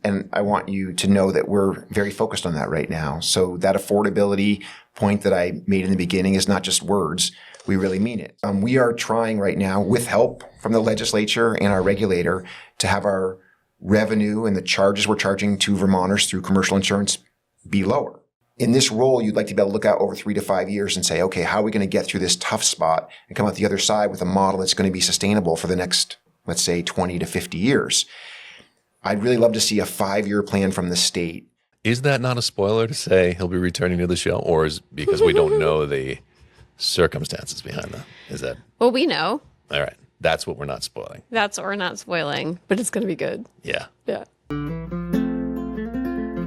And I want you to know that we're very focused on that right now. So that affordability point that I made in the beginning is not just words. We really mean it. We are trying right now, with help from the legislature and our regulator, to have our revenue and the charges we're charging to Vermonters through commercial insurance be lower. In this role, you'd like to be able to look out over 3 to 5 years and say, okay, how are we going to get through this tough spot and come out the other side with a model that's going to be sustainable for the next, let's say, 20 to 50 years? I'd really love to see a 5-year plan from the state. Is that not a spoiler to say he'll be returning to the show, or is because we don't know the circumstances behind that? Is that? Well, we know. All right. That's what we're not spoiling. That's what we're not spoiling, but it's going to be good. Yeah. Yeah.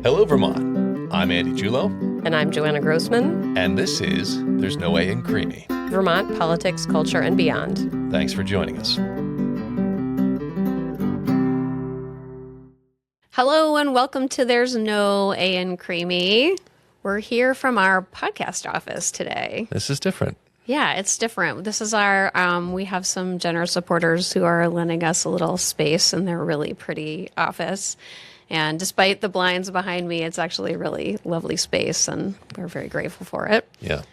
Hello, Vermont. I'm Andy Julo. And I'm Joanna Grossman. And this is There's No Way in Creemee. Vermont politics, culture, and beyond. Thanks for joining us. Hello and welcome to There's No A in Creemee. We're here from our podcast office today. This is different. Yeah, it's different. This is our, we have some generous supporters who are lending us a little space in their really pretty office. And despite the blinds behind me, it's actually a really lovely space, and we're very grateful for it. Yeah.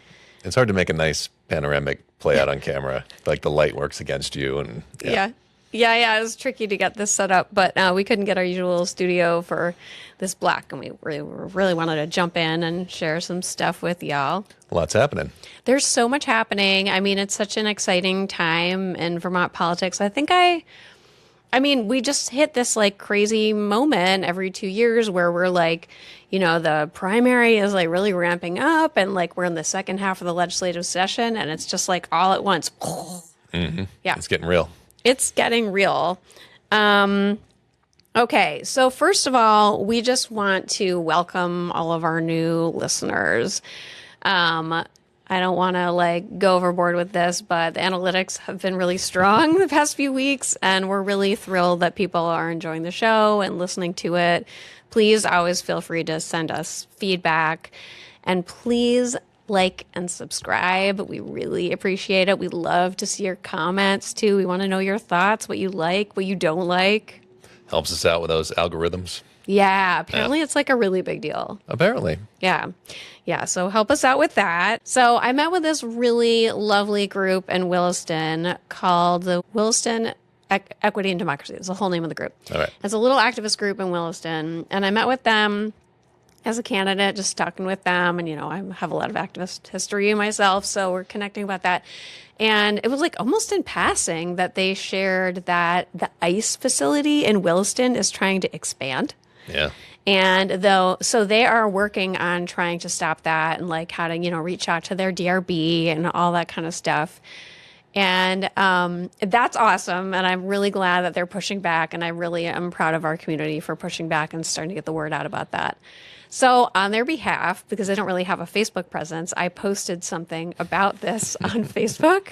It's hard to make a nice panoramic play out on camera. Like the light works against you. And Yeah. It was tricky to get this set up, but we couldn't get our usual studio for this block, and we really wanted to jump in and share some stuff with y'all. Lots happening. There's so much happening. I mean, it's such an exciting time in Vermont politics. I mean, we just hit this like crazy moment every 2 years where we're like, you know, the primary is like really ramping up, and like we're in the second half of the legislative session, and it's just like all at once. Mm-hmm. Yeah. It's getting real. It's getting real. Okay, so first of all, we just want to welcome all of our new listeners. I don't want to like go overboard with this, but the analytics have been really strong the past few weeks, and we're really thrilled that people are enjoying the show and listening to it. Please always feel free to send us feedback, and please like and subscribe. We really appreciate it. We love to see your comments too. We want to know your thoughts, what you like, what you don't like. Helps us out with those algorithms. Yeah, apparently it's like a really big deal. Apparently. Yeah. So help us out with that. So I met with this really lovely group in Williston called the Williston Equity and Democracy. It's the whole name of the group. All right. It's a little activist group in Williston. And I met with them as a candidate, just talking with them. And, you know, I have a lot of activist history myself, so we're connecting about that. And it was like almost in passing that they shared that the ICE facility in Williston is trying to expand. Yeah. And so they are working on trying to stop that and like how to, you know, reach out to their DRB and all that kind of stuff. And that's awesome. And I'm really glad that they're pushing back. And I really am proud of our community for pushing back and starting to get the word out about that. So on their behalf, because I don't really have a Facebook presence, I posted something about this on Facebook.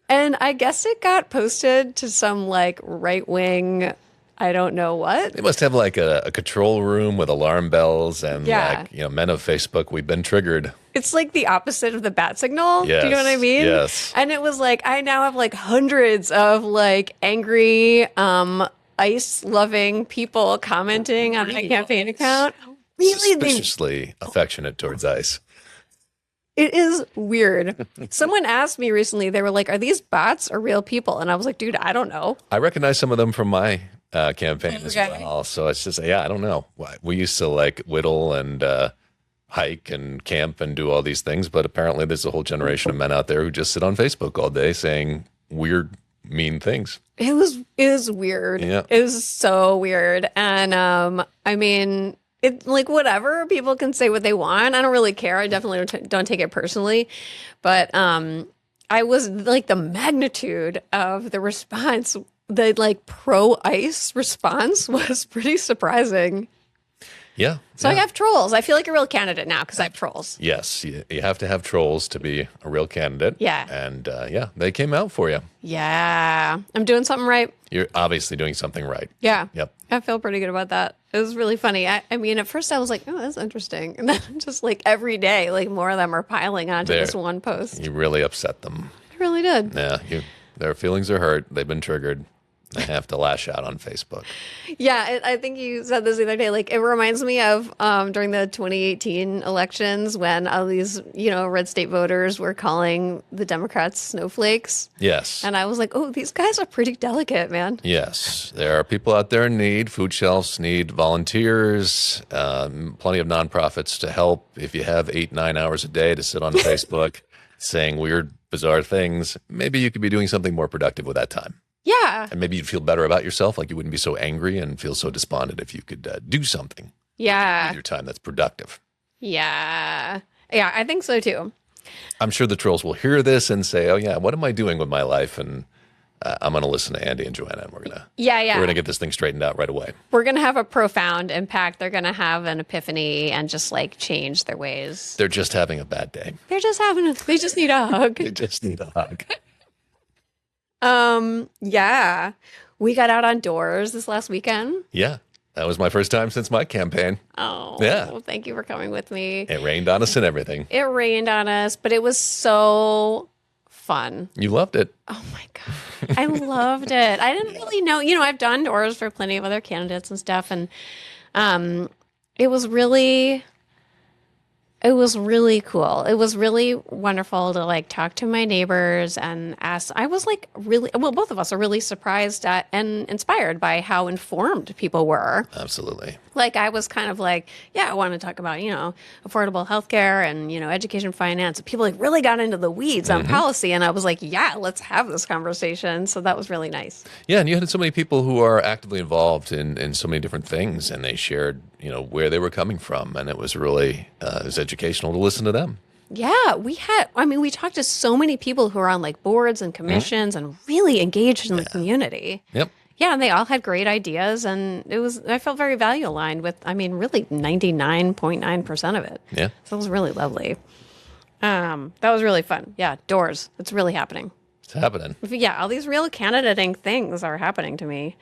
And I guess it got posted to some like right-wing, I don't know what. They must have like a control room with alarm bells and like, you know, men of Facebook, we've been triggered. It's like the opposite of the bat signal. Yes, do you know what I mean? Yes. And it was like, I now have like hundreds of like angry, ICE-loving people commenting on my campaign account. Really? Suspiciously affectionate towards ICE. It is weird. Someone asked me recently, they were like, are these bots or real people? And I was like, dude, I don't know. I recognize some of them from my campaign as well. So it's just, I don't know. We used to like whittle and hike and camp and do all these things, but apparently there's a whole generation of men out there who just sit on Facebook all day saying weird, mean things. It was weird. Yeah. It was so weird. And I mean, it like whatever, people can say what they want. I don't really care. I definitely don't take it personally. But I was like, the magnitude of the response, the like pro-ICE response was pretty surprising. Yeah. So I have trolls. I feel like a real candidate now because I have trolls. Yes. You have to have trolls to be a real candidate. Yeah. And they came out for you. Yeah. I'm doing something right. You're obviously doing something right. Yeah. Yep. I feel pretty good about that. It was really funny. I mean, at first I was like, oh, that's interesting. And then just like every day, like more of them are piling onto this one post. You really upset them. I really did. Yeah. Their feelings are hurt. They've been triggered. I have to lash out on Facebook. Yeah, I think you said this the other day. Like, it reminds me of during the 2018 elections when all these, red state voters were calling the Democrats snowflakes. Yes. And I was like, oh, these guys are pretty delicate, man. Yes. There are people out there in need. Food shelves need volunteers, plenty of nonprofits to help. If you have 8-9 hours a day to sit on Facebook saying weird, bizarre things, maybe you could be doing something more productive with that time. Yeah. And maybe you'd feel better about yourself, like you wouldn't be so angry and feel so despondent if you could do something Yeah. with your time that's productive. Yeah. Yeah, I think so too. I'm sure the trolls will hear this and say, oh, yeah, what am I doing with my life? And I'm going to listen to Andy and Joanna, and we're going to get this thing straightened out right away. We're going to have a profound impact. They're going to have an epiphany and just like change their ways. They're just having a bad day. They just need a hug. They just need a hug. Yeah. We got out on doors this last weekend. Yeah. That was my first time since my campaign. Oh, Yeah. Thank you for coming with me. It rained on us and everything. It rained on us, but it was so fun. You loved it. Oh my God. I loved it. I didn't really know, I've done doors for plenty of other candidates and stuff. And it was really cool. It was really wonderful to like talk to my neighbors and ask. I was like both of us are really surprised at and inspired by how informed people were. Absolutely. Like I was kind of like, yeah, I want to talk about, affordable healthcare and, education, finance. People like really got into the weeds on policy. And I was like, yeah, let's have this conversation. So that was really nice. Yeah. And you had so many people who are actively involved in so many different things, and they shared, where they were coming from. And it was really, it was educational to listen to them. Yeah, we talked to so many people who are on like boards and commissions and really engaged in the community. Yep. Yeah, and they all had great ideas, and I felt very value aligned with, really 99.9% of it. Yeah. So it was really lovely. That was really fun. Yeah, doors. It's really happening. It's happening. Yeah, all these real candidating things are happening to me.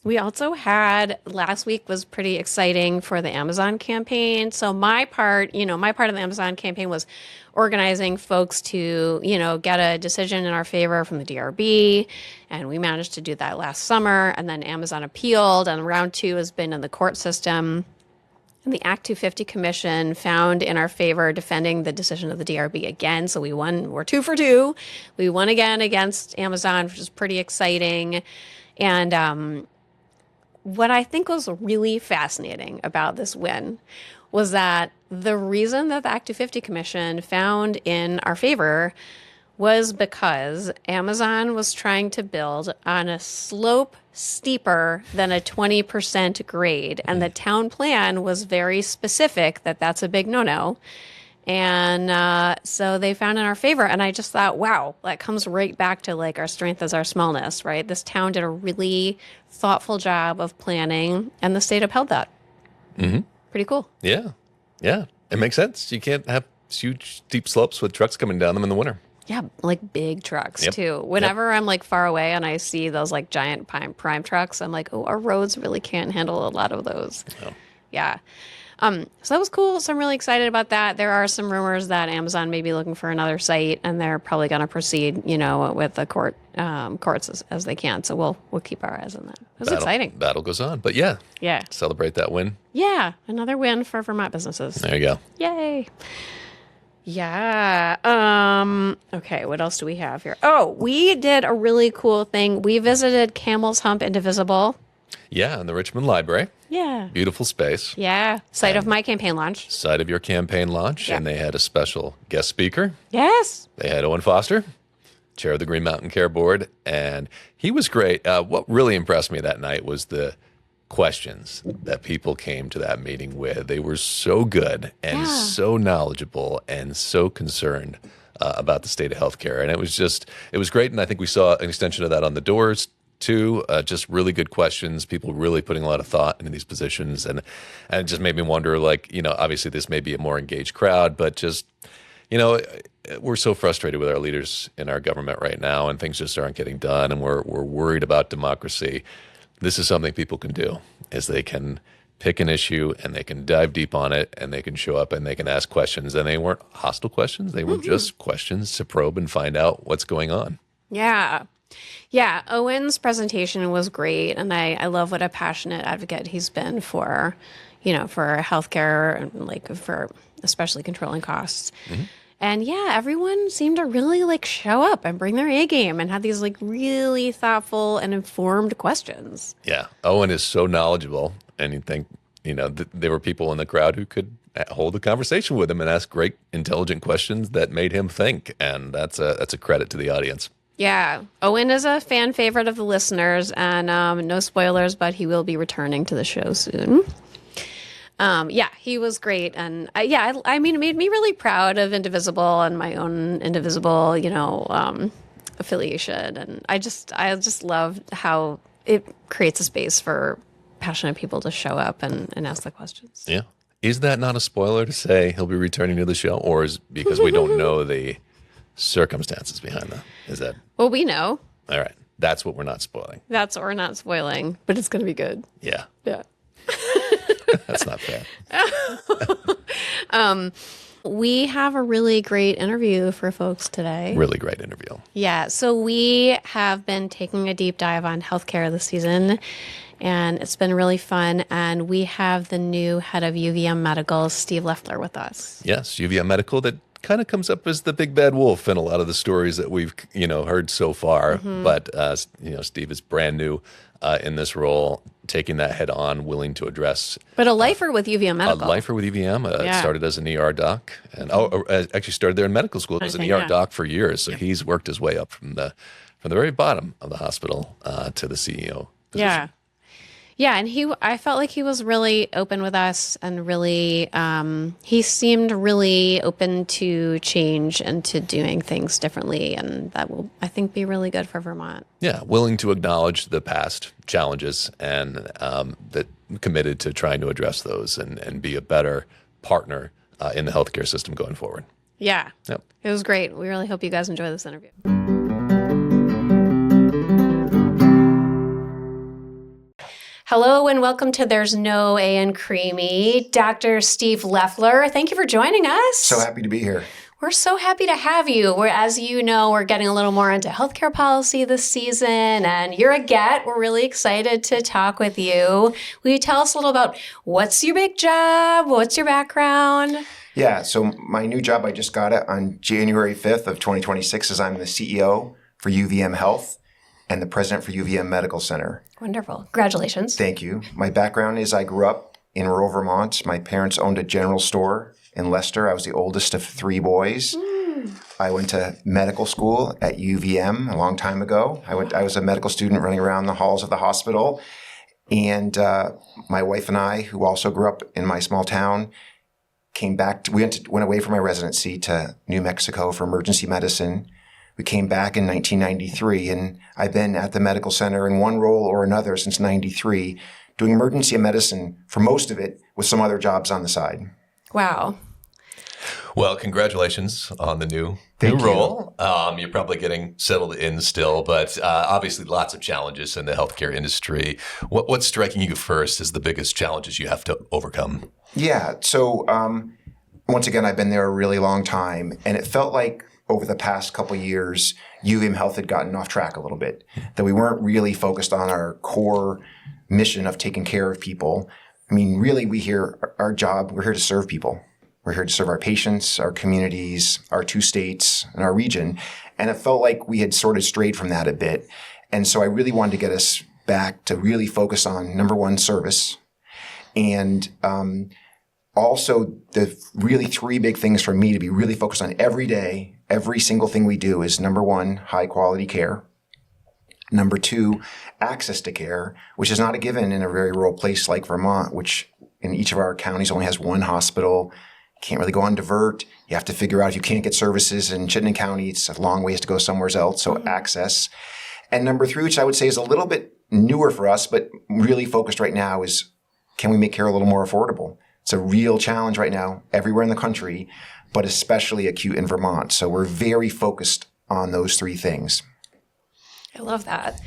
We also had, last week was pretty exciting for the Amazon campaign. So my part of the Amazon campaign was organizing folks to, get a decision in our favor from the DRB. And we managed to do that last summer. And then Amazon appealed, and round 2 has been in the court system. And the Act 250 Commission found in our favor, defending the decision of the DRB again. So we won. We're 2 for 2. We won again against Amazon, which is pretty exciting. And what I think was really fascinating about this win was that the reason that the Act 250 Commission found in our favor was because Amazon was trying to build on a slope steeper than a 20% grade. And the town plan was very specific that that's a big no-no. And so they found in our favor. And I just thought, wow, that comes right back to like our strength is our smallness, right? This town did a really thoughtful job of planning, and the state upheld that. Mm-hmm. Pretty cool. Yeah. Yeah. It makes sense. You can't have huge, steep slopes with trucks coming down them in the winter. Yeah, like big trucks too. Whenever I'm like far away and I see those like giant prime trucks, I'm like, oh, our roads really can't handle a lot of those. Oh. Yeah. So that was cool. So I'm really excited about that. There are some rumors that Amazon may be looking for another site, and they're probably going to proceed, with the courts as they can. So we'll keep our eyes on that. It was exciting. Battle goes on, but yeah, celebrate that win. Yeah, another win for Vermont businesses. There you go. Yay. Yeah. Okay. What else do we have here? Oh, we did a really cool thing. We visited Camel's Hump Indivisible. Yeah, in the Richmond Library. Yeah. Beautiful space. Yeah. Site of my campaign launch. Site of your campaign launch. Yeah. And they had a special guest speaker. Yes. They had Owen Foster, chair of the Green Mountain Care Board, and he was great. What really impressed me that night was the questions that people came to that meeting with. They were so good and so knowledgeable and so concerned about the state of healthcare. And it was great. And I think we saw an extension of that on the doors too. Just really good questions, people really putting a lot of thought into these positions. And it just made me wonder, obviously this may be a more engaged crowd, but just, we're so frustrated with our leaders in our government right now, and things just aren't getting done. And we're worried about democracy. This is something people can do, is they can pick an issue and they can dive deep on it, and they can show up and they can ask questions. And they weren't hostile questions. They were just questions to probe and find out what's going on. Yeah. Yeah, Owen's presentation was great, and I love what a passionate advocate he's been for, for healthcare and like for especially controlling costs. And yeah, everyone seemed to really like show up and bring their A game and have these like really thoughtful and informed questions. Yeah, Owen is so knowledgeable, and you think, there were people in the crowd who could hold a conversation with him and ask great, intelligent questions that made him think, and that's a credit to the audience. Yeah, Owen is a fan favorite of the listeners, and no spoilers, but he will be returning to the show soon. Yeah, he was great, and I mean, it made me really proud of Indivisible and my own Indivisible, affiliation, and I just love how it creates a space for passionate people to show up and ask the questions. Yeah, is that not a spoiler to say he'll be returning to the show, or is because we don't know the circumstances behind that? Is that? Well, we know. All right, that's what we're not spoiling. That's what we're not spoiling, but it's going to be good. Yeah. Yeah. That's not fair. We have a really great interview for folks today. Really great interview. Yeah. So we have been taking a deep dive on healthcare this season, and it's been really fun. And we have the new head of UVM Medical, Steve Leffler, with us. Yes, UVM Medical, that kind of comes up as the big bad wolf in a lot of the stories that we've heard so far. But Steve is brand new in this role, taking that head on, willing to address. But a lifer with UVM Medical. A lifer with UVM. Started as an ER doc, and actually started there in medical school as an ER doc for years. So he's worked his way up from the very bottom of the hospital to the CEO position. Yeah. Yeah, and I felt like he was really open with us, and really, he seemed really open to change and to doing things differently, and that will, I think, be really good for Vermont. Yeah, willing to acknowledge the past challenges and that committed to trying to address those and be a better partner in the healthcare system going forward. Yeah, Yep. It was great. We really hope you guys enjoy this interview. Hello and welcome to There's No A in Creemee. Dr. Steve Leffler, thank you for joining us. So happy to be here. We're so happy to have you. As you know, we're getting a little more into healthcare policy this season, and you're a GET. We're really excited to talk with you. Will you tell us a little about what's your big job? What's your background? Yeah, so my new job, I just got it on January 5th of 2026, as I'm the CEO for UVM Health and the president for UVM Medical Center. Wonderful. Congratulations. Thank you. My background is I grew up in rural Vermont. My parents owned a general store in Leicester. I was the oldest of three boys. I went to medical school at UVM a long time ago. I was a medical student running around the halls of the hospital. And my wife and I, who also grew up in my small town, came back. We went away from my residency to New Mexico for emergency medicine. We came back in 1993, and I've been at the medical center in one role or another since 93, doing emergency medicine for most of it with some other jobs on the side. Wow. Well, congratulations on the new Thank you. role. You're probably getting settled in still, but obviously lots of challenges in the healthcare industry. What's striking you first as the biggest challenges you have to overcome? Yeah. So once again, I've been there a really long time, and it felt like over the past couple of years, UVM Health had gotten off track a little bit, that we weren't really focused on our core mission of taking care of people. I mean, really, we're here to serve people. We're here to serve our patients, our communities, our two states, and our region. And it felt like we had sort of strayed from that a bit. And so I really wanted to get us back to really focus on, number one, service. And also the really three big things for me to be really focused on every day, every single thing we do is, number one, high quality care. Number two, access to care, which is not a given in a very rural place like Vermont, which in each of our counties only has one hospital. Can't really go on divert. You have to figure out if you can't get services in Chittenden County, it's a long ways to go somewhere else. So access. And number three, which I would say is a little bit newer for us, but really focused right now, is can we make care a little more affordable? It's a real challenge right now everywhere in the country, but especially acute in Vermont. So we're very focused on those three things. I love that.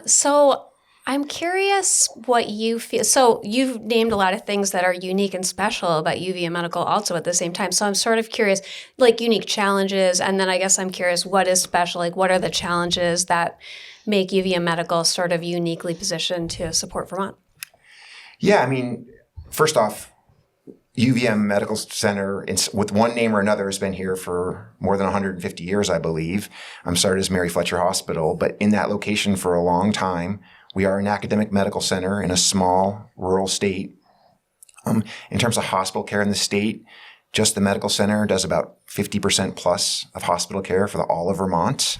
So I'm curious what you feel. So you've named a lot of things that are unique and special about UVM Medical also at the same time. So I'm sort of curious, like unique challenges. And then I guess I'm curious, what is special? Like what are the challenges that make UVM Medical sort of uniquely positioned to support Vermont? Yeah, I mean, first off, UVM Medical Center, with one name or another, has been here for more than 150 years, I believe. I'm started as Mary Fletcher Hospital, but in that location for a long time. We are an academic medical center in a small rural state. In terms of hospital care in the state, just the medical center does about 50% plus of hospital care for all of Vermont.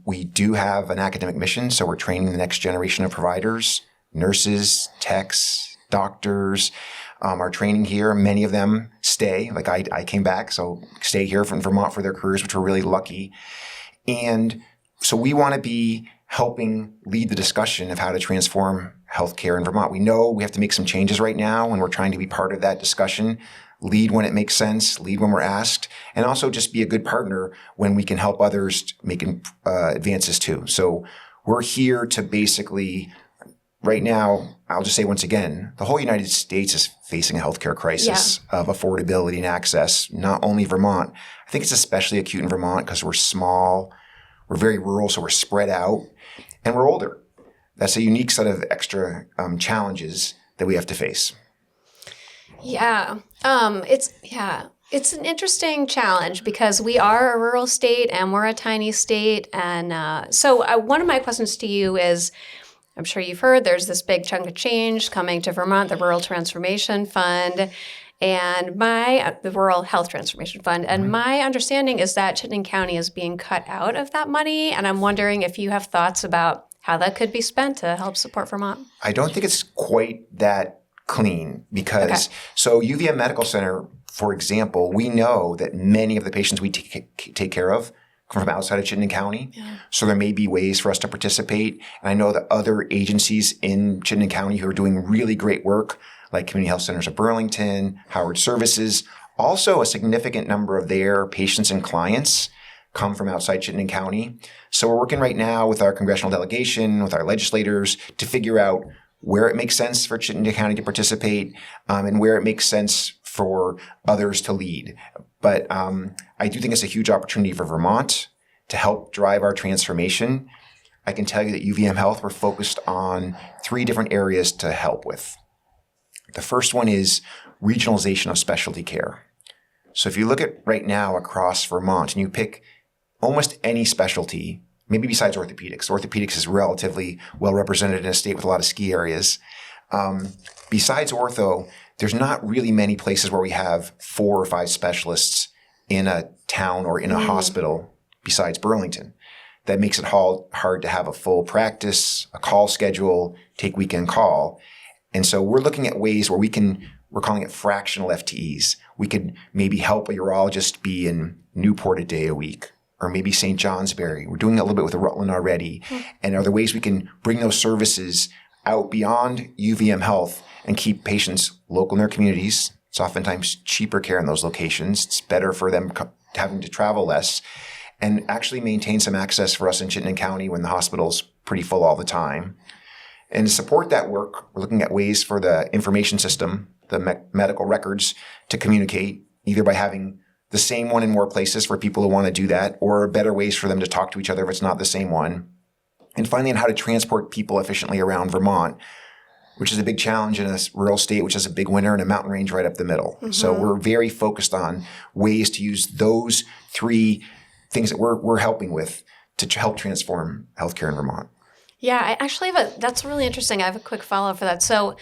We do have an academic mission, so we're training the next generation of providers, nurses, techs, doctors. Are training here. Many of them stay. Like I came back, so stay here from Vermont for their careers, which we're really lucky. And so we want to be helping lead the discussion of how to transform healthcare in Vermont. We know we have to make some changes right now, and we're trying to be part of that discussion. Lead when it makes sense, lead when we're asked, and also just be a good partner when we can help others make advances too. So we're here to basically, right now, I'll just say once again, the whole United States is facing a healthcare crisis of affordability and access, not only Vermont. I think it's especially acute in Vermont because we're small, we're very rural, so we're spread out, and we're older. That's a unique set of extra challenges that we have to face. Yeah. It's an interesting challenge because we are a rural state and we're a tiny state. And so one of my questions to you is, I'm sure you've heard there's this big chunk of change coming to Vermont, the Rural Transformation Fund and the Rural Health Transformation Fund. And my understanding is that Chittenden County is being cut out of that money. And I'm wondering if you have thoughts about how that could be spent to help support Vermont. I don't think it's quite that clean because, so UVM Medical Center, for example, we know that many of the patients we take care of come from outside of Chittenden County. So there may be ways for us to participate. And I know that other agencies in Chittenden County who are doing really great work, like Community Health Centers of Burlington, Howard Services, also a significant number of their patients and clients come from outside Chittenden County. So we're working right now with our congressional delegation, with our legislators to figure out where it makes sense for Chittenden County to participate and where it makes sense for others to lead. But I do think it's a huge opportunity for Vermont to help drive our transformation. I can tell you that UVM Health, we're focused on 3 different areas to help with. The first one is regionalization of specialty care. So if you look at right now across Vermont and you pick almost any specialty, maybe besides orthopedics. Orthopedics is relatively well represented in a state with a lot of ski areas. Besides ortho, there's not really many places where we have 4 or 5 specialists in a town or in a hospital besides Burlington. That makes it hard to have a full practice, a call schedule, take weekend call. And so we're looking at ways where we're calling it fractional FTEs. We could maybe help a urologist be in Newport a day a week, or maybe St. Johnsbury. We're doing a little bit with Rutland already. And are there ways we can bring those services out beyond UVM Health and keep patients local in their communities? It's oftentimes cheaper care in those locations. It's better for them having to travel less and actually maintain some access for us in Chittenden County when the hospital's pretty full all the time. And to support that work, we're looking at ways for the information system, the medical records, to communicate either by having the same one in more places for people who want to do that, or better ways for them to talk to each other if it's not the same one. And finally, on how to transport people efficiently around Vermont, which is a big challenge in a rural state, which has a big winter and a mountain range right up the middle. So we're very focused on ways to use those 3 things that we're helping with to help transform healthcare in Vermont. Yeah, I actually that's really interesting. I have a quick follow-up for that. So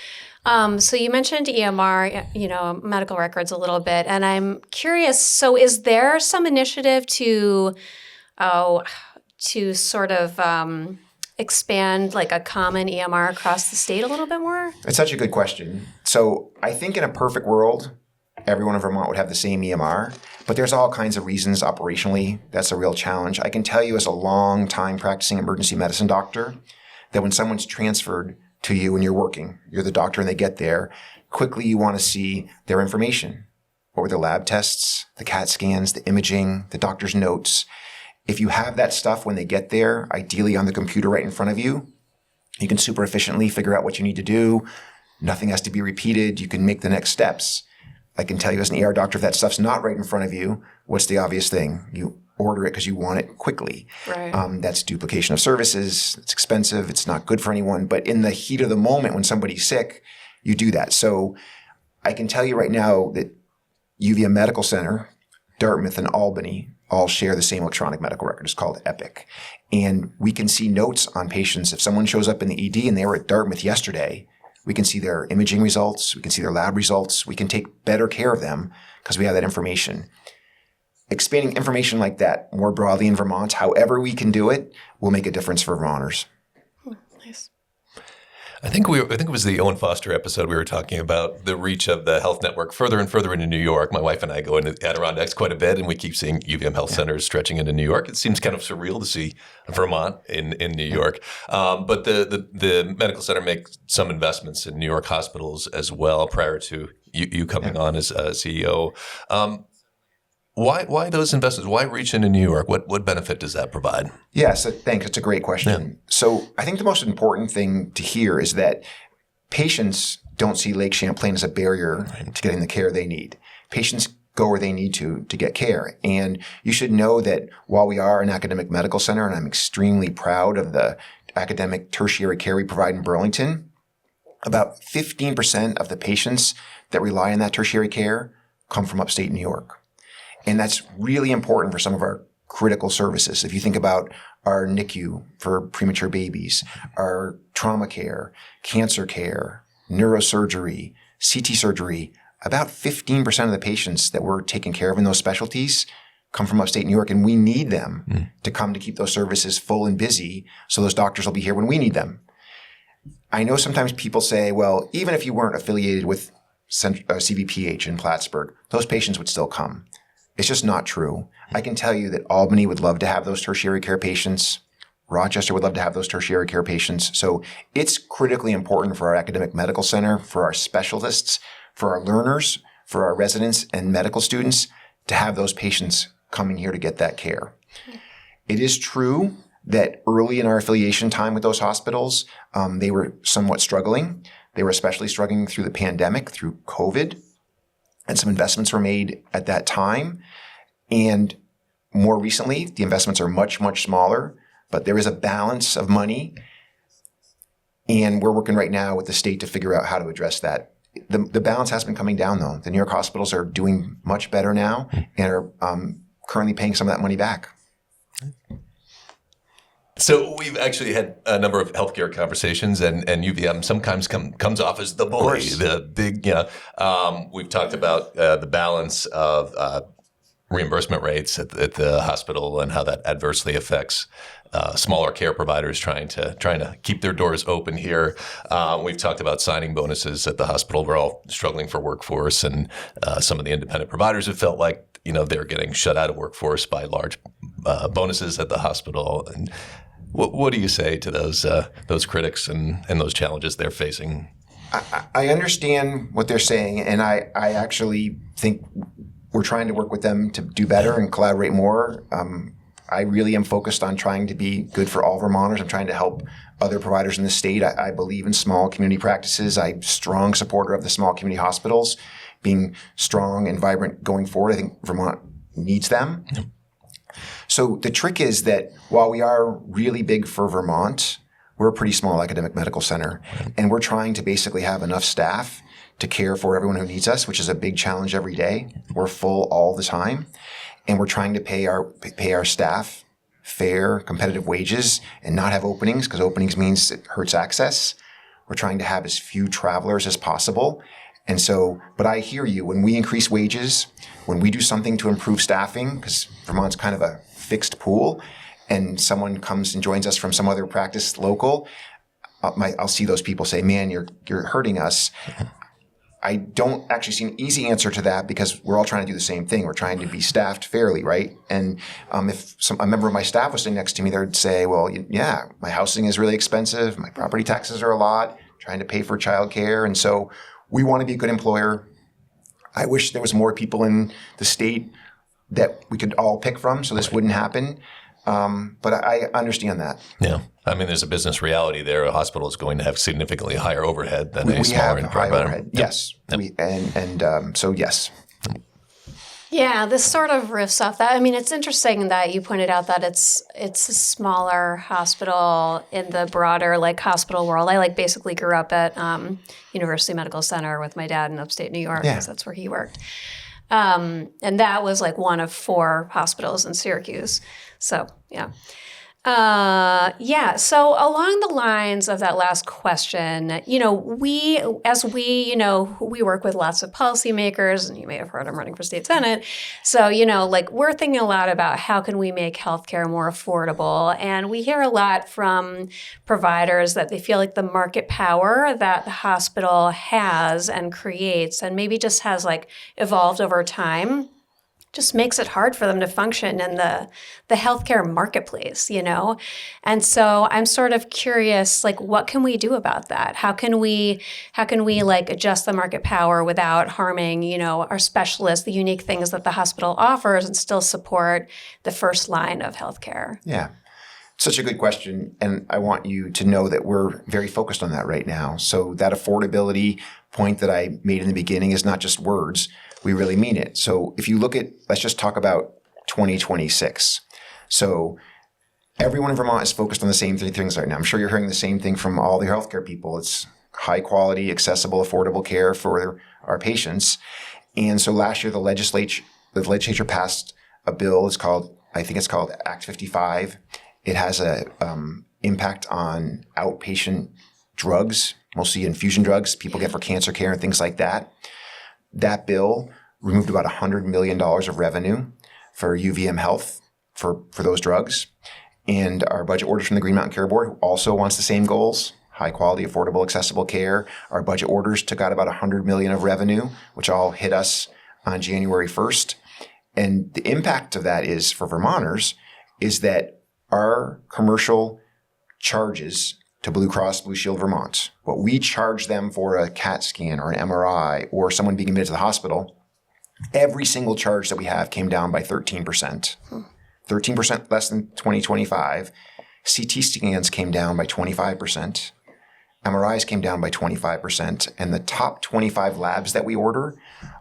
you mentioned EMR, medical records a little bit, and I'm curious, so is there some initiative to sort of expand like a common EMR across the state a little bit more? It's such a good question. So I think in a perfect world, everyone in Vermont would have the same EMR, but there's all kinds of reasons operationally that's a real challenge. I can tell you as a long time practicing emergency medicine doctor that when someone's transferred to you and you're the doctor and they get there, quickly you want to see their information. What were the lab tests, the CAT scans, the imaging, the doctor's notes? If you have that stuff when they get there, ideally on the computer right in front of you, You can super efficiently figure out what you need to do. Nothing has to be repeated. You can make the next steps. I can tell you as an ER doctor, if that stuff's not right in front of you, what's the obvious thing? You order it because you want it quickly. Right. That's duplication of services. It's expensive. It's not good for anyone. But in the heat of the moment when somebody's sick, you do that. So I can tell you right now that UVM Medical Center, Dartmouth, and Albany all share the same electronic medical record. It's called Epic. And we can see notes on patients. If someone shows up in the ED and they were at Dartmouth yesterday, we can see their imaging results. We can see their lab results. We can take better care of them because we have that information. Expanding information like that more broadly in Vermont, however we can do it, will make a difference for Vermonters. Nice. I think it was the Owen Foster episode. We were talking about the reach of the health network further and further into New York. My wife and I go into Adirondacks quite a bit, and we keep seeing UVM health centers stretching into New York. It seems kind of surreal to see Vermont in New York. But the medical center makes some investments in New York hospitals as well prior to you coming on as CEO. Why those investments? Why reach into New York? What benefit does that provide? Yeah, so thanks. It's a great question. Yeah. So I think the most important thing to hear is that patients don't see Lake Champlain as a barrier to getting the care they need. Patients go where they need to get care. And you should know that while we are an academic medical center, and I'm extremely proud of the academic tertiary care we provide in Burlington, about 15% of the patients that rely on that tertiary care come from upstate New York. And that's really important for some of our critical services. If you think about our NICU for premature babies, our trauma care, cancer care, neurosurgery, CT surgery, about 15% of the patients that we're taking care of in those specialties come from upstate New York, and we need them to come to keep those services full and busy so those doctors will be here when we need them. I know sometimes people say, well, even if you weren't affiliated with CVPH in Plattsburgh, those patients would still come. It's just not true. I can tell you that Albany would love to have those tertiary care patients. Rochester would love to have those tertiary care patients. So it's critically important for our academic medical center, for our specialists, for our learners, for our residents and medical students to have those patients coming here to get that care. It is true that early in our affiliation time with those hospitals, they were somewhat struggling. They were especially struggling through the pandemic, through COVID. And some investments were made at that time. And more recently, the investments are much, much smaller, but there is a balance of money. And we're working right now with the state to figure out how to address that. The balance has been coming down, though. The New York hospitals are doing much better now and are currently paying some of that money back. So we've actually had a number of healthcare conversations, and UVM sometimes comes off as the bully, the big, we've talked about the balance of reimbursement rates at the hospital and how that adversely affects smaller care providers trying to keep their doors open here. We've talked about signing bonuses at the hospital. We're all struggling for workforce, and some of the independent providers have felt like they're getting shut out of workforce by large bonuses at the hospital. And what do you say to those critics and those challenges they're facing? I understand what they're saying, and I actually think we're trying to work with them to do better and collaborate more. I really am focused on trying to be good for all Vermonters. I'm trying to help other providers in the state. I believe in small community practices. I'm a strong supporter of the small community hospitals being strong and vibrant going forward. I think Vermont needs them. Yep. So the trick is that while we are really big for Vermont, we're a pretty small academic medical center, and we're trying to basically have enough staff to care for everyone who needs us, which is a big challenge every day. We're full all the time, and we're trying to pay our staff fair, competitive wages and not have openings, because openings means it hurts access. We're trying to have as few travelers as possible. And so, but I hear you. When we increase wages, when we do something to improve staffing, because Vermont's kind of a fixed pool, and someone comes and joins us from some other practice local, I'll see those people say, man, you're hurting us. I don't actually see an easy answer to that, because we're all trying to do the same thing. We're trying to be staffed fairly, right? And if a member of my staff was sitting next to me, they would say, well, yeah, my housing is really expensive. My property taxes are a lot. Trying to pay for childcare. And so we want to be a good employer. I wish there was more people in the state that we could all pick from, so this wouldn't happen. But I understand that. Yeah. I mean, there's a business reality there. A hospital is going to have significantly higher overhead than a We smaller have high provider. overhead. Yep. Yes. So yes. Yeah, this sort of riffs off that. I mean, it's interesting that you pointed out that it's a smaller hospital in the broader like hospital world. I basically grew up at University Medical Center with my dad in upstate New York because that's where he worked. And that was one of 4 hospitals in Syracuse. So, yeah. So along the lines of that last question, we work with lots of policymakers, and you may have heard I'm running for state senate. So, we're thinking a lot about how can we make healthcare more affordable. And we hear a lot from providers that they feel like the market power that the hospital has and creates and maybe just has evolved over time just makes it hard for them to function in the healthcare marketplace, And so I'm sort of curious, what can we do about that? How can we adjust the market power without harming, our specialists, the unique things that the hospital offers, and still support the first line of healthcare? Yeah. Such a good question. And I want you to know that we're very focused on that right now. So that affordability point that I made in the beginning is not just words. We really mean it. So if you look at, let's just talk about 2026. So everyone in Vermont is focused on the same 3 things right now. I'm sure you're hearing the same thing from all the healthcare people. It's high quality, accessible, affordable care for our patients. And so last year, the legislature passed a bill. I think it's called Act 55. It has a impact on outpatient drugs, mostly infusion drugs people get for cancer care and things like that. That bill removed about $100 million of revenue for UVM Health for those drugs. And our budget orders from the Green Mountain Care Board, who also wants the same goals, high quality, affordable, accessible care. Our budget orders took out about $100 million of revenue, which all hit us on January 1st. And the impact of that is for Vermonters is that our commercial charges to Blue Cross Blue Shield Vermont, what we charge them for a CAT scan or an MRI or someone being admitted to the hospital, every single charge that we have came down by 13%. 13% less than 2025. CT scans came down by 25%. MRIs came down by 25%. And the top 25 labs that we order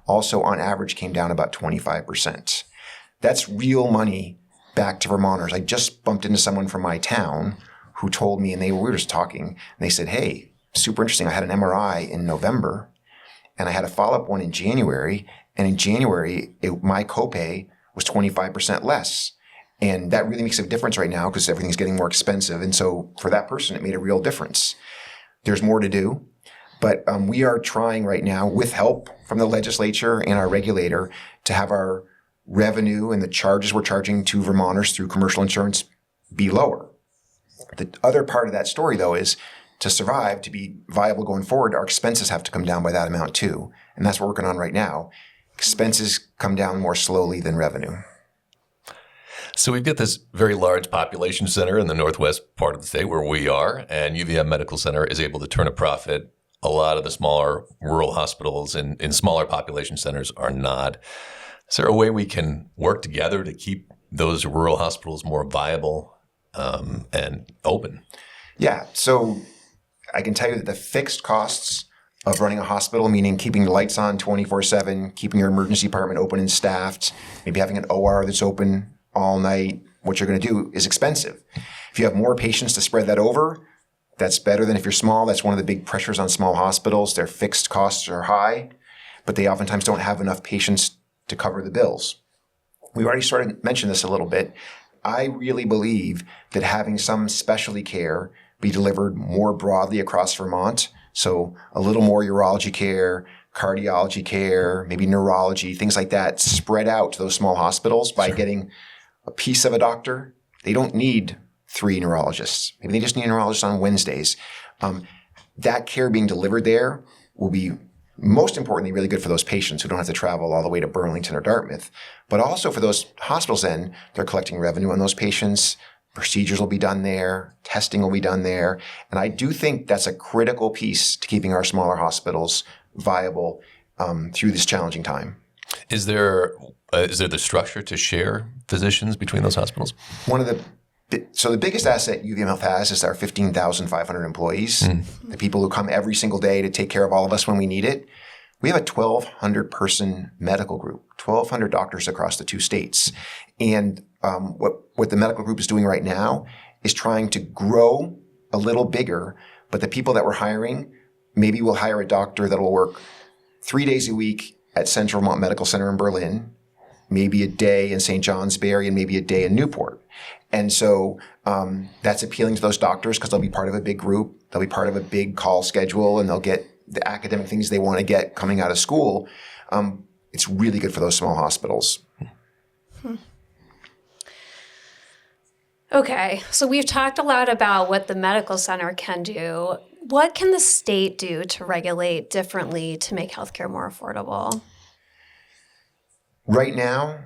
also on average came down about 25%. That's real money back to Vermonters. I just bumped into someone from my town who told me, and we were just talking, and they said, hey, super interesting. I had an MRI in November, and I had a follow-up one in January. And in January, my copay was 25% less. And that really makes a difference right now because everything's getting more expensive. And so for that person, it made a real difference. There's more to do. But we are trying right now, with help from the legislature and our regulator, to have our revenue and the charges we're charging to Vermonters through commercial insurance be lower. The other part of that story, though, is to survive, to be viable going forward, our expenses have to come down by that amount, too. And that's what we're working on right now. Expenses come down more slowly than revenue. So we've got this very large population center in the northwest part of the state where we are, and UVM Medical Center is able to turn a profit. A lot of the smaller rural hospitals in smaller population centers are not. Is there a way we can work together to keep those rural hospitals more viable and open? Yeah. So I can tell you that the fixed costs of running a hospital, meaning keeping the lights on 24/7, keeping your emergency department open and staffed, maybe having an OR that's open all night, what you're going to do is expensive. If you have more patients to spread that over, that's better than if you're small. That's one of the big pressures on small hospitals. Their fixed costs are high, but they oftentimes don't have enough patients to cover the bills. We already started to mention this a little bit. I really believe that having some specialty care be delivered more broadly across Vermont, so a little more urology care, cardiology care, maybe neurology, things like that, spread out to those small hospitals by getting a piece of a doctor. They don't need 3 neurologists. Maybe they just need a neurologist on Wednesdays. That care being delivered there will be, most importantly, really good for those patients who don't have to travel all the way to Burlington or Dartmouth. But also for those hospitals then, they're collecting revenue on those patients. Procedures will be done there. Testing will be done there. And I do think that's a critical piece to keeping our smaller hospitals viable through this challenging time. Is there the structure to share physicians between those hospitals? So the biggest asset UVM Health has is our 15,500 employees, the people who come every single day to take care of all of us when we need it. We have a 1,200 person medical group, 1,200 doctors across the 2 states. And what the medical group is doing right now is trying to grow a little bigger, but the people that we're hiring, maybe we'll hire a doctor that will work 3 days a week at Central Vermont Medical Center in Berlin, maybe a day in St. Johnsbury, and maybe a day in Newport. And so that's appealing to those doctors because they'll be part of a big group. They'll be part of a big call schedule, and they'll get the academic things they want to get coming out of school. It's really good for those small hospitals. Okay, so we've talked a lot about what the medical center can do. What can the state do to regulate differently to make healthcare more affordable? Right now,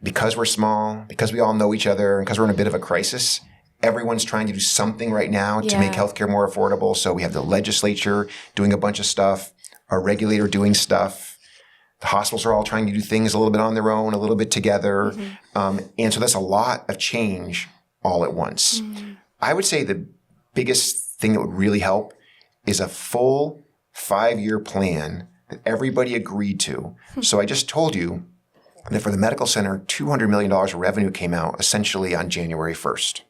because we're small, because we all know each other, and because we're in a bit of a crisis, everyone's trying to do something right now to make healthcare more affordable. So we have the legislature doing a bunch of stuff, our regulator doing stuff. The hospitals are all trying to do things a little bit on their own, a little bit together. And so that's a lot of change all at once. I would say the biggest thing that would really help is a full 5-year plan that everybody agreed to. So I just told you that for the medical center, $200 million of revenue came out essentially on January 1st.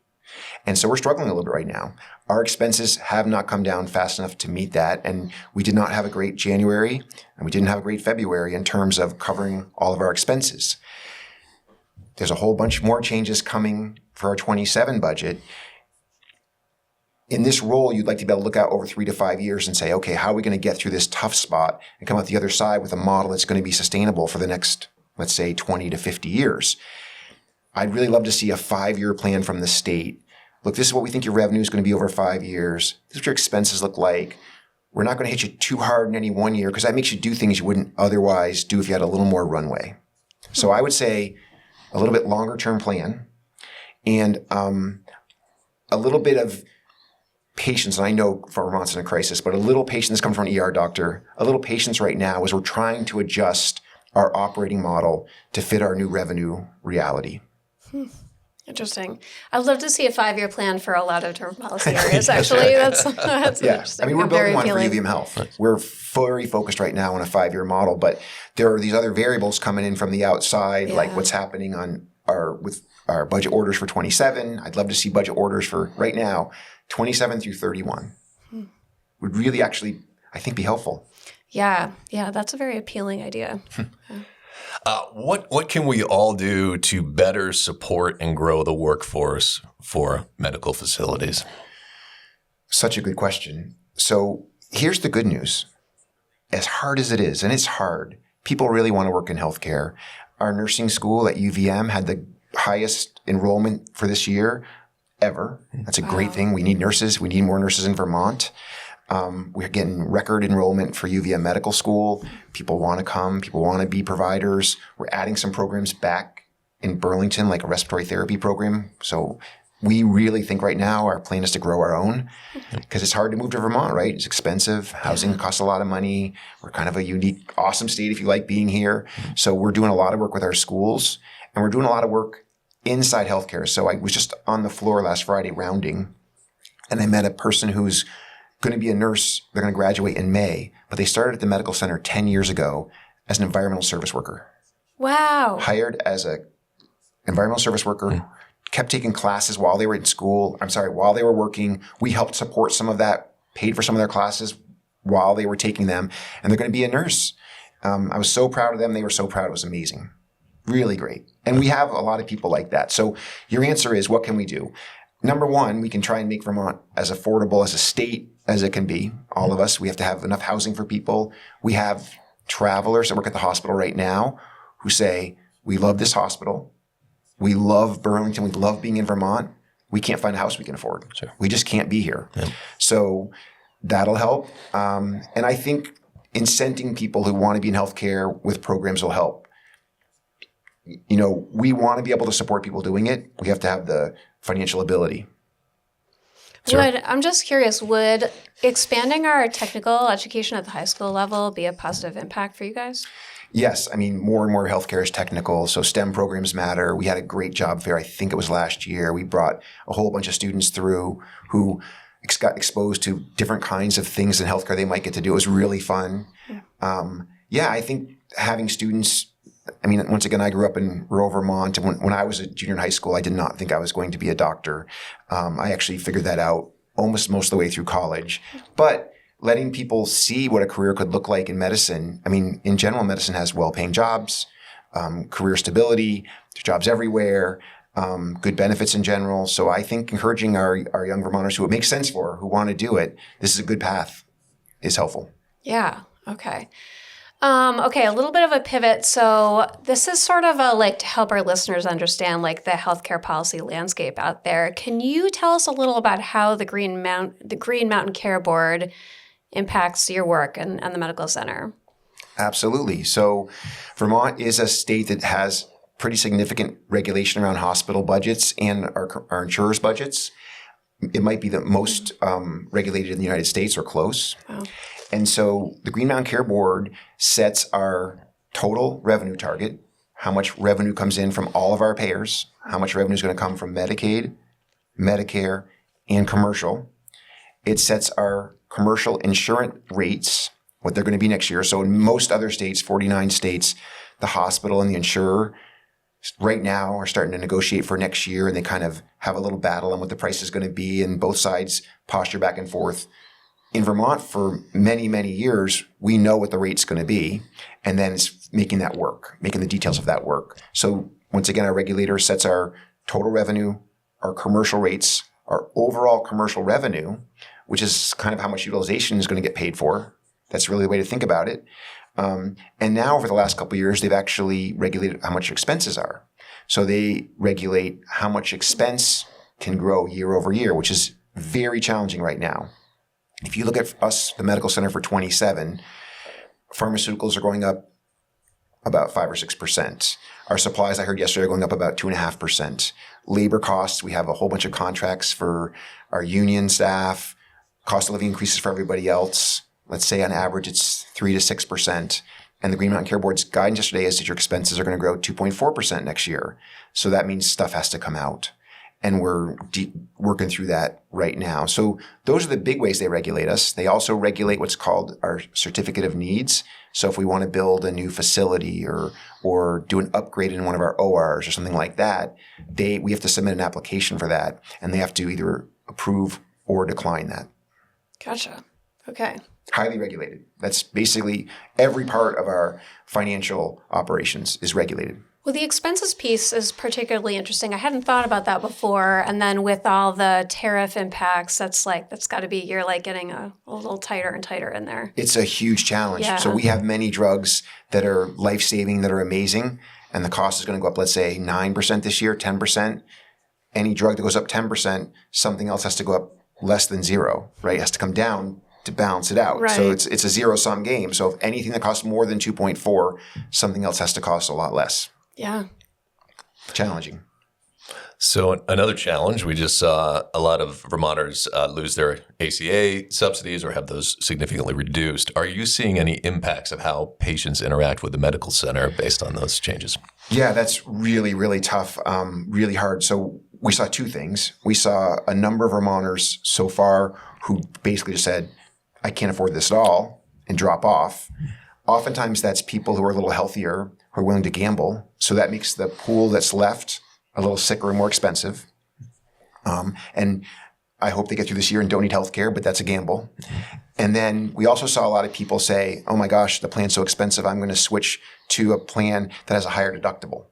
And so we're struggling a little bit right now. Our expenses have not come down fast enough to meet that. And we did not have a great January, and we didn't have a great February in terms of covering all of our expenses. There's a whole bunch more changes coming for our 27 budget. In this role, you'd like to be able to look out over 3 to 5 years and say, okay, how are we going to get through this tough spot and come out the other side with a model that's going to be sustainable for the next, let's say, 20 to 50 years? I'd really love to see a 5-year plan from the state. Look, this is what we think your revenue is going to be over 5 years. This is what your expenses look like. We're not going to hit you too hard in any one year because that makes you do things you wouldn't otherwise do if you had a little more runway. So I would say a little bit longer term plan and a little bit of patience. And I know Vermont's in a crisis, but a little patience comes from an ER doctor. A little patience right now as we're trying to adjust our operating model to fit our new revenue reality. Interesting. I'd love to see a 5-year plan for a lot of different policy areas, actually. That's interesting. I mean, we're building one for appealing. UVM Health. We're very focused right now on a 5-year model, but there are these other variables coming in from the outside, like what's happening with our budget orders for 27. I'd love to see budget orders for right now, 27 through 31. Would really actually, I think, be helpful. Yeah, that's a very appealing idea. What can we all do to better support and grow the workforce for medical facilities? Such a good question. So here's the good news. As hard as it is, and it's hard, people really want to work in healthcare. Our nursing school at UVM had the highest enrollment for this year ever. That's a great thing. We need nurses. We need more nurses in Vermont. We're getting record enrollment for UVM Medical School. People want to come. People want to be providers. We're adding some programs back in Burlington, like a respiratory therapy program. So we really think right now our plan is to grow our own because it's hard to move to Vermont, right? It's expensive. Housing costs a lot of money. We're kind of a unique, awesome state if you like being here. So we're doing a lot of work with our schools, and we're doing a lot of work inside healthcare. So I was just on the floor last Friday rounding, and I met a person who's going to be a nurse. They're going to graduate in May, but they started at the medical center 10 years ago as an environmental service worker. Wow. Hired as an environmental service worker, kept taking classes while they were in school. While they were working. We helped support some of that, paid for some of their classes while they were taking them, and they're going to be a nurse. I was so proud of them. They were so proud. It was amazing. Really great. And we have a lot of people like that. So your answer is, what can we do? Number one, we can try and make Vermont as affordable as a state as it can be. All of us, we have to have enough housing for people. We have travelers that work at the hospital right now who say, we love this hospital. We love Burlington. We love being in Vermont. We can't find a house we can afford. Sure. We just can't be here. Yeah. So that'll help. And I think incenting people who want to be in healthcare with programs will help. You know, we want to be able to support people doing it. We have to have the financial ability. Sure. I'm just curious, would expanding our technical education at the high school level be a positive impact for you guys? Yes, I mean, more and more healthcare is technical, so STEM programs matter. We had a great job fair, I think it was last year. We brought a whole bunch of students through who got exposed to different kinds of things in healthcare they might get to do. It was really fun. I think having students, I mean, once again, I grew up in rural Vermont, and when I was a junior in high school, I did not think I was going to be a doctor. I actually figured that out almost most of the way through college. But letting people see what a career could look like in medicine. I mean, in general, medicine has well-paying jobs, career stability, there's jobs everywhere, good benefits in general. So I think encouraging our young Vermonters who it makes sense for, who want to do it, this is a good path, is helpful. Yeah. Okay. Okay, a little bit of a pivot. So this is sort of to help our listeners understand the healthcare policy landscape out there. Can you tell us a little about how the Green Mountain Care Board impacts your work and the medical center? Absolutely. So Vermont is a state that has pretty significant regulation around hospital budgets and our insurers' budgets. It might be the most regulated in the United States or close. Wow. And so the Green Mountain Care Board sets our total revenue target, how much revenue comes in from all of our payers, how much revenue is going to come from Medicaid, Medicare, and commercial. It sets our commercial insurance rates, what they're going to be next year. So in most other states, 49 states, the hospital and the insurer right now are starting to negotiate for next year, and they kind of have a little battle on what the price is going to be, and both sides posture back and forth. In Vermont, for many, many years, we know what the rate's going to be, and then it's making that work, making the details of that work. So once again, our regulator sets our total revenue, our commercial rates, our overall commercial revenue, which is kind of how much utilization is going to get paid for. That's really the way to think about it. And now over the last couple of years, they've actually regulated how much expenses are. So they regulate how much expense can grow year over year, which is very challenging right now. If you look at us, the medical center for 27, pharmaceuticals are going up about 5 or 6%. Our supplies, I heard yesterday, are going up about 2.5%. Labor costs, we have a whole bunch of contracts for our union staff. Cost of living increases for everybody else. Let's say on average it's 3 to 6%. And the Green Mountain Care Board's guidance yesterday is that your expenses are going to grow 2.4% next year. So that means stuff has to come out. And we're working through that right now. So those are the big ways they regulate us. They also regulate what's called our certificate of needs. So if we want to build a new facility or do an upgrade in one of our ORs or something like that, we have to submit an application for that. And they have to either approve or decline that. Gotcha. Okay. Highly regulated. That's basically every part of our financial operations is regulated. Well, the expenses piece is particularly interesting. I hadn't thought about that before. And then with all the tariff impacts, that's got to be, you're getting a little tighter and tighter in there. It's a huge challenge. Yeah. So we have many drugs that are life-saving, that are amazing, and the cost is going to go up, let's say 9% this year, 10%. Any drug that goes up 10%, something else has to go up less than zero, right? It has to come down to balance it out. Right. So it's a zero-sum game. So if anything that costs more than 2.4, something else has to cost a lot less. Yeah. Challenging. So another challenge, we just saw a lot of Vermonters lose their ACA subsidies or have those significantly reduced. Are you seeing any impacts of how patients interact with the medical center based on those changes? Yeah, that's really, really tough, really hard. So we saw two things. We saw a number of Vermonters so far who basically just said, I can't afford this at all, and drop off. Oftentimes that's people who are a little healthier, who are willing to gamble. So that makes the pool that's left a little sicker and more expensive. And I hope they get through this year and don't need health care, but that's a gamble. And then we also saw a lot of people say, oh my gosh, the plan's so expensive, I'm going to switch to a plan that has a higher deductible.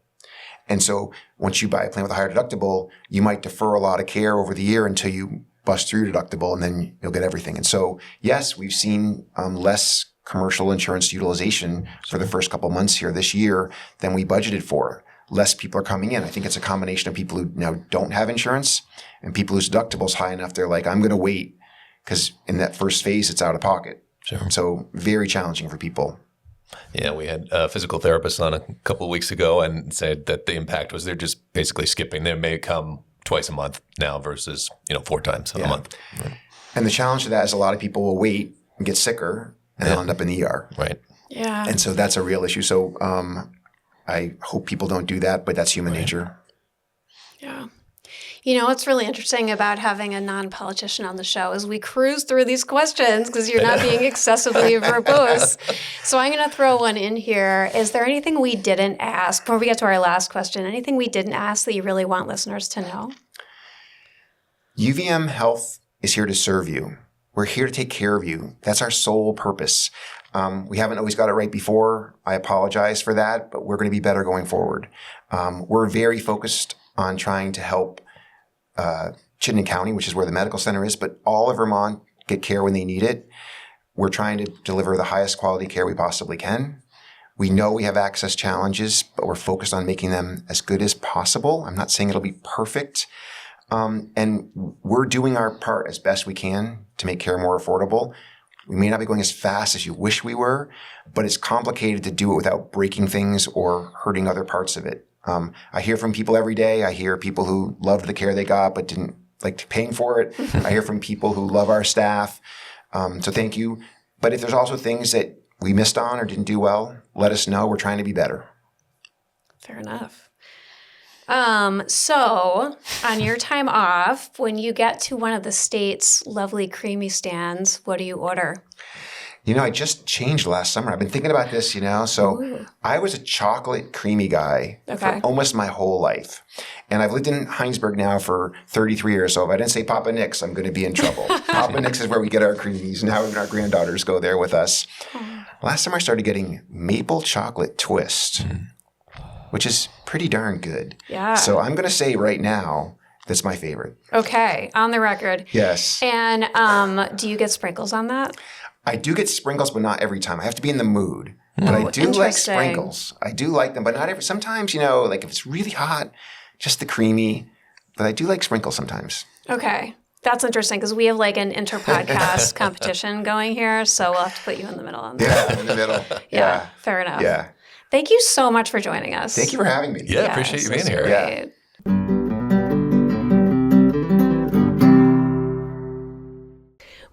And so once you buy a plan with a higher deductible, you might defer a lot of care over the year until you bust through your deductible, and then you'll get everything. And so, yes, we've seen less commercial insurance utilization for the first couple months here this year than we budgeted for. Less people are coming in. I think it's a combination of people who now don't have insurance and people whose deductible is high enough. They're like, I'm going to wait because in that first phase, it's out of pocket. Sure. So very challenging for people. Yeah, we had a physical therapist on a couple of weeks ago and said that the impact was they're just basically skipping. They may come twice a month now versus 4 times a month. Right. And the challenge to that is a lot of people will wait and get sicker and they'll end up in the ER. Right. Yeah. And so that's a real issue. So I hope people don't do that, but that's human nature. Yeah. You know, what's really interesting about having a non-politician on the show is we cruise through these questions because you're not being excessively verbose. So I'm going to throw one in here. Is there anything we didn't ask before we get to our last question? Anything we didn't ask that you really want listeners to know? UVM Health is here to serve you. We're here to take care of you. That's our sole purpose. We haven't always got it right before. I apologize for that, but we're going to be better going forward. We're very focused on trying to help Chittenden County, which is where the medical center is, but all of Vermont get care when they need it. We're trying to deliver the highest quality care we possibly can. We know we have access challenges, but we're focused on making them as good as possible. I'm not saying it'll be perfect. And we're doing our part as best we can to make care more affordable. We may not be going as fast as you wish we were, but it's complicated to do it without breaking things or hurting other parts of it. I hear from people every day. I hear people who loved the care they got but didn't like paying for it. I hear from people who love our staff. So thank you. But if there's also things that we missed on or didn't do well, let us know. We're trying to be better. Fair enough. So on your time off, when you get to one of the state's lovely Creemee stands, what do you order? You know, I just changed last summer. I've been thinking about this, so I was a chocolate Creemee guy for almost my whole life. And I've lived in Heinsberg now for 33 years. So if I didn't say Papa Nick's, I'm going to be in trouble. Papa Nick's is where we get our Creemees. Now even our granddaughters go there with us. Last summer I started getting maple chocolate twist, which is pretty darn good. Yeah. So I'm going to say right now, that's my favorite. Okay, on the record. Yes. And do you get sprinkles on that? I do get sprinkles, but not every time. I have to be in the mood. But I do like interesting. sprinkles. I do like them, but not every. Sometimes, like if it's really hot, just the Creemee. But I do like sprinkles sometimes. Okay. That's interesting because we have like an inter-podcast competition going here. So we'll have to put you in the middle on that. Yeah, in the middle. Yeah, fair enough. Yeah. Thank you so much for joining us. Thank you for having me. Yeah, appreciate you being here. Great.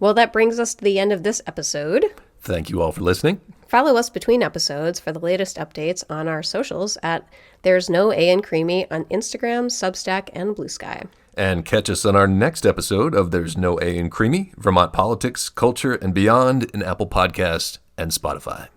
Well, that brings us to the end of this episode. Thank you all for listening. Follow us between episodes for the latest updates on our socials at There's No A in Creemee on Instagram, Substack, and Blue Sky. And catch us on our next episode of There's No A in Creemee, Vermont Politics, Culture, and Beyond in Apple Podcasts and Spotify.